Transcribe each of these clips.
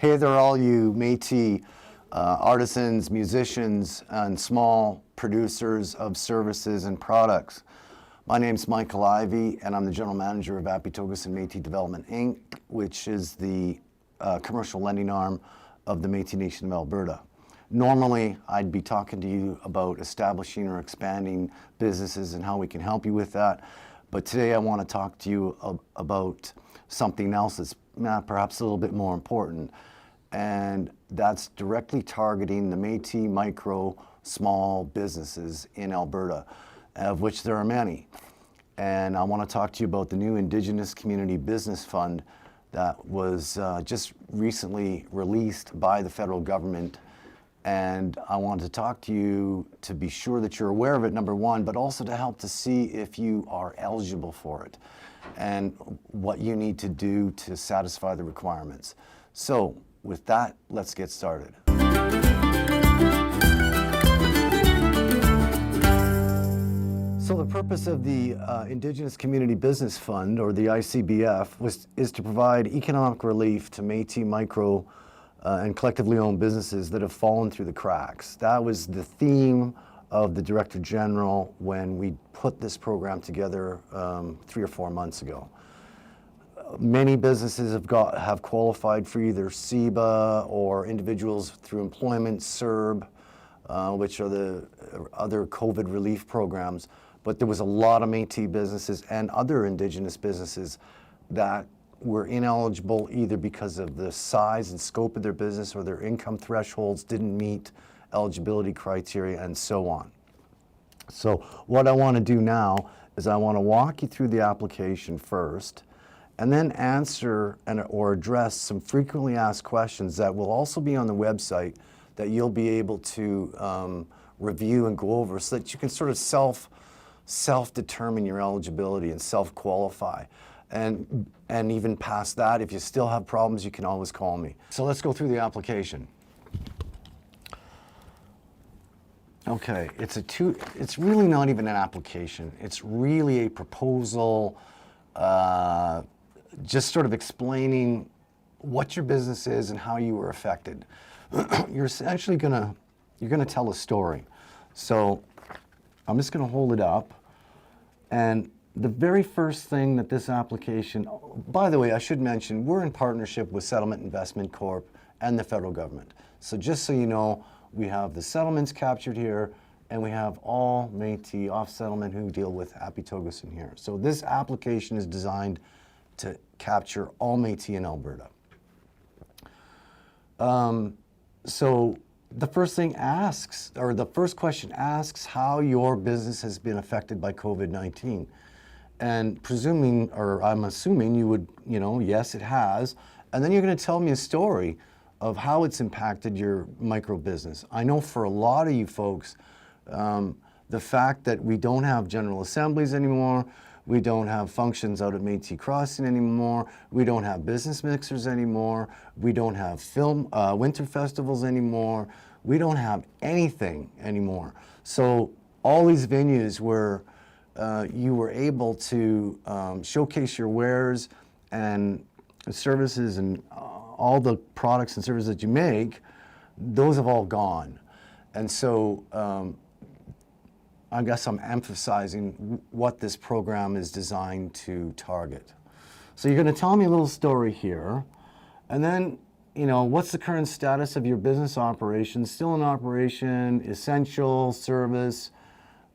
Hey there, all you Métis artisans, musicians, and small producers of services and products. My name's Michael Ivey, and I'm the General Manager of Apitogus and Métis Development, Inc., which is the commercial lending arm of the Métis Nation of Alberta. Normally, I'd be talking to you about establishing or expanding businesses and how we can help you with that. But today I want to talk to you about something else that's perhaps a little bit more important. And that's directly targeting the Métis micro small businesses in Alberta, of which there are many. And I want to talk to you about the new Indigenous Community Business Fund that was just recently released by the federal government. And I want to talk to you to be sure that you're aware of it, number one, but also to help to see if you are eligible for it and what you need to do to satisfy the requirements. So with that, let's get started. So the purpose of the Indigenous Community Business Fund, or the ICBF, is to provide economic relief to Métis micro and collectively owned businesses that have fallen through the cracks. That was the theme of the Director General when we put this program together 3 or 4 months ago. Many businesses have qualified for either CEBA or individuals through employment, CERB, which are the other COVID relief programs. But there was a lot of Métis businesses and other Indigenous businesses that were ineligible either because of the size and scope of their business or their income thresholds didn't meet eligibility criteria and so on. So what I want to do now is I want to walk you through the application first, and then answer or address some frequently asked questions that will also be on the website that you'll be able to review and go over so that you can sort of self-determine your eligibility and self-qualify. And even past that, if you still have problems, you can always call me. So let's go through the application. Okay, it's really not even an application. It's really a proposal, just sort of explaining what your business is and how you were affected. You're essentially you're gonna tell a story. So I'm just gonna hold it up, and the very first thing that this application, by the way, I should mention, we're in partnership with Settlement Investment Corp and the federal government. So just so you know, we have the settlements captured here, and we have all Métis off settlement who deal with Apitogus in here. So this application is designed to capture all Métis in Alberta. So the first thing asks, or the first question asks, how your business has been affected by COVID-19. And presuming, or I'm assuming you would, yes, it has. And then you're going to tell me a story of how it's impacted your micro business. I know for a lot of you folks, the fact that we don't have general assemblies anymore, we don't have functions out at Métis Crossing anymore, we don't have business mixers anymore, we don't have winter festivals anymore, we don't have anything anymore. So all these venues where you were able to showcase your wares and services and all the products and services that you make, those have all gone. And so I guess I'm emphasizing what this program is designed to target. So you're going to tell me a little story here, and then, what's the current status of your business operation? Still in operation, essential, service,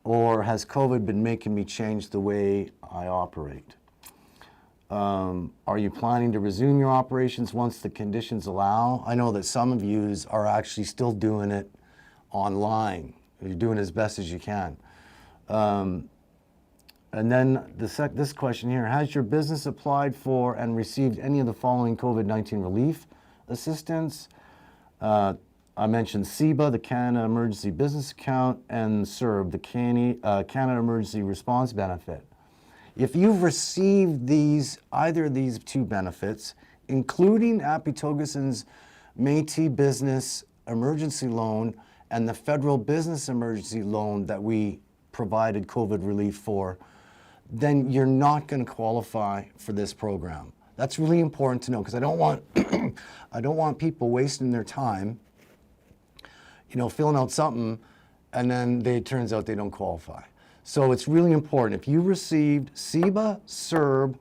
or has COVID been making me change the way I operate? Are you planning to resume your operations once the conditions allow? I know that some of you are actually still doing it online. You're doing as best as you can. And then this question here, has your business applied for and received any of the following COVID-19 relief assistance? I mentioned CEBA, the Canada Emergency Business Account, and CERB, the Canada Emergency Response Benefit. If you've received either of these two benefits, including Apitogus's Métis Business Emergency Loan and the Federal Business Emergency Loan that we provided COVID relief for, then you're not going to qualify for this program. That's really important to know because I don't want I don't want people wasting their time, filling out something, and then it turns out they don't qualify. So it's really important. If you received CEBA, CERB,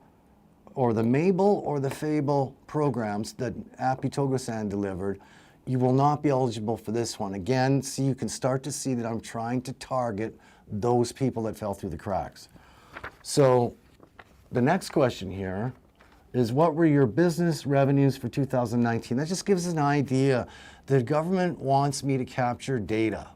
or the MABLE or the FABLE programs that Appy Togosan delivered, you will not be eligible for this one. Again, you can start to see that I'm trying to target those people that fell through the cracks. So the next question here is, what were your business revenues for 2019? That just gives us an idea. The government wants me to capture data.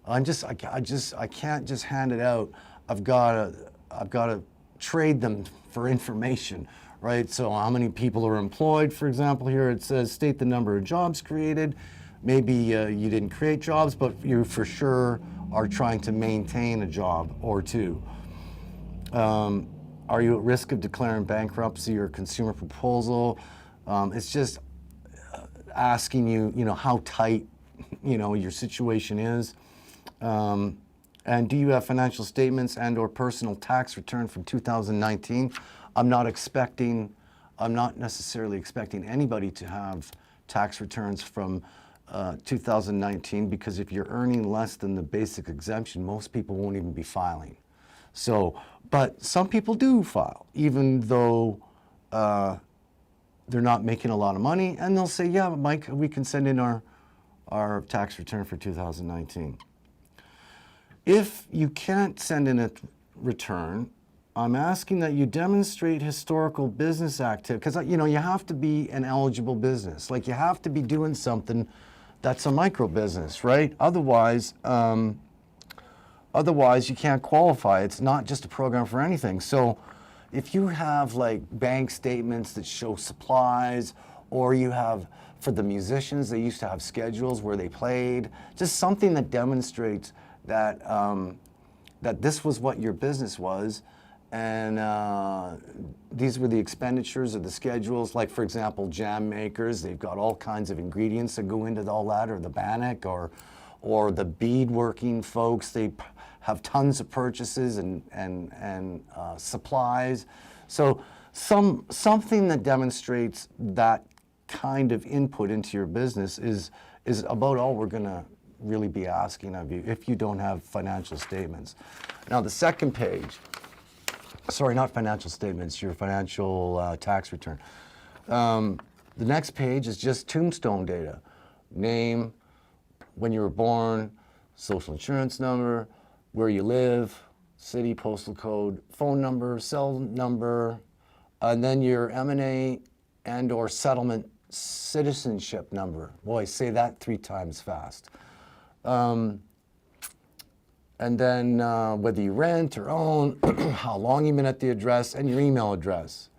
I can't just hand it out. I've got to trade them for information, right? So how many people are employed, for example, here it says state the number of jobs created. Maybe you didn't create jobs, but you for sure are trying to maintain a job or two. Are you at risk of declaring bankruptcy or consumer proposal? It's just asking you, how tight, your situation is. And do you have financial statements and or personal tax return from 2019? I'm not necessarily expecting anybody to have tax returns from 2019, because if you're earning less than the basic exemption, most people won't even be filing. So, but some people do file, even though they're not making a lot of money, and they'll say, yeah, Mike, we can send in our tax return for 2019. If you can't send in a return, I'm asking that you demonstrate historical business activity, because you have to be an eligible business. Like, you have to be doing something that's a micro business, right? Otherwise you can't qualify. It's not just a program for anything. So if you have like bank statements that show supplies, or you have, for the musicians, they used to have schedules where they played, just something that demonstrates that that this was what your business was, and these were the expenditures or the schedules. Like, for example, jam makers, they've got all kinds of ingredients that go into all that, or the bannock, or the beadworking folks, they have tons of purchases and supplies. So something that demonstrates that kind of input into your business is about all we're gonna really be asking of you if you don't have financial statements. Now the second page, sorry, not financial statements, your financial tax return. The next page is just tombstone data. Name, when you were born, social insurance number, where you live, city, postal code, phone number, cell number, and then your M&A and or settlement citizenship number. Boy, say that 3 times fast. And then whether you rent or own, how long you've been at the address, and your email address.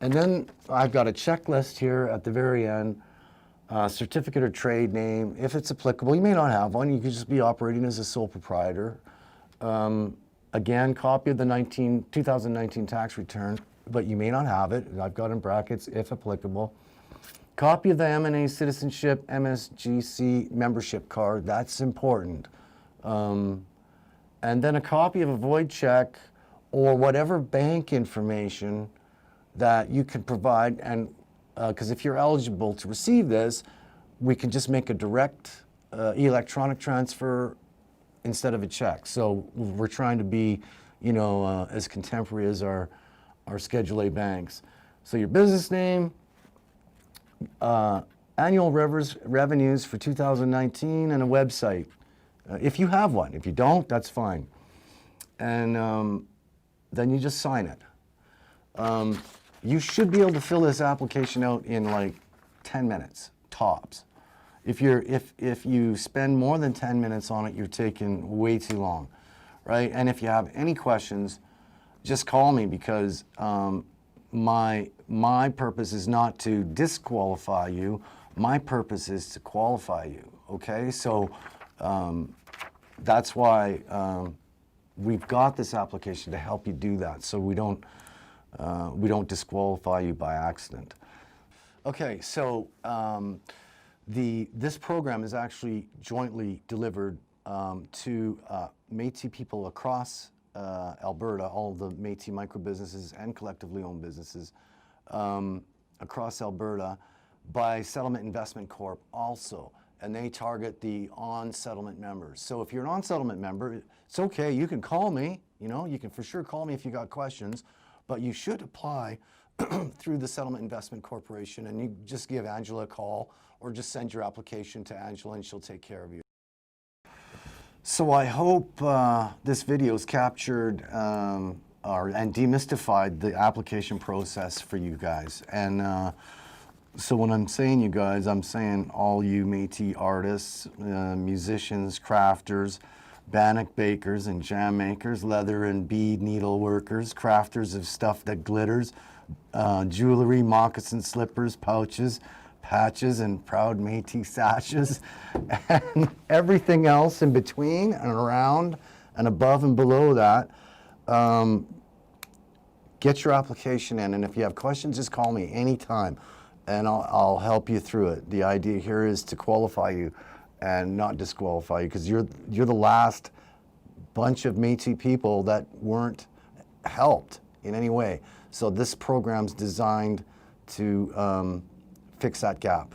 And then I've got a checklist here at the very end. Certificate or trade name, if it's applicable. You may not have one. You could just be operating as a sole proprietor. Again, copy of the 2019 tax return, but you may not have it. I've got in brackets, if applicable. Copy of the M&A citizenship, MSGC membership card. That's important. And then a copy of a void check or whatever bank information that you can provide. And because if you're eligible to receive this, we can just make a direct electronic transfer instead of a check. So we're trying to be, as contemporary as our Schedule A banks. So your business name, annual revenues for 2019, and a website, if you have one. If you don't, that's fine. And then you just sign it. You should be able to fill this application out in like 10 minutes, tops. If you spend more than 10 minutes on it, you're taking way too long, right? And if you have any questions, just call me, because my purpose is not to disqualify you. My purpose is to qualify you, okay? So that's why we've got this application to help you do that, so we don't disqualify you by accident. Okay, so this program is actually jointly delivered to Métis people across Alberta, all the Métis micro businesses and collectively owned businesses, across Alberta by Settlement Investment Corp also, and they target the on-settlement members. So if you're an on-settlement member, it's okay, you can call me, you can for sure call me if you got questions, but you should apply through the Settlement Investment Corporation, and you just give Angela a call or just send your application to Angela and she'll take care of you. So I hope this video has captured and demystified the application process for you guys. And so when I'm saying you guys, I'm saying all you Métis artists, musicians, crafters, bannock bakers and jam makers, leather and bead needle workers, crafters of stuff that glitters, jewelry, moccasin slippers, pouches, patches, and proud Métis sashes, and everything else in between and around and above and below that. Get your application in, and if you have questions, just call me anytime, and I'll help you through it. The idea here is to qualify you and not disqualify you, because you're the last bunch of Métis people that weren't helped in any way. So this program's designed to fix that gap.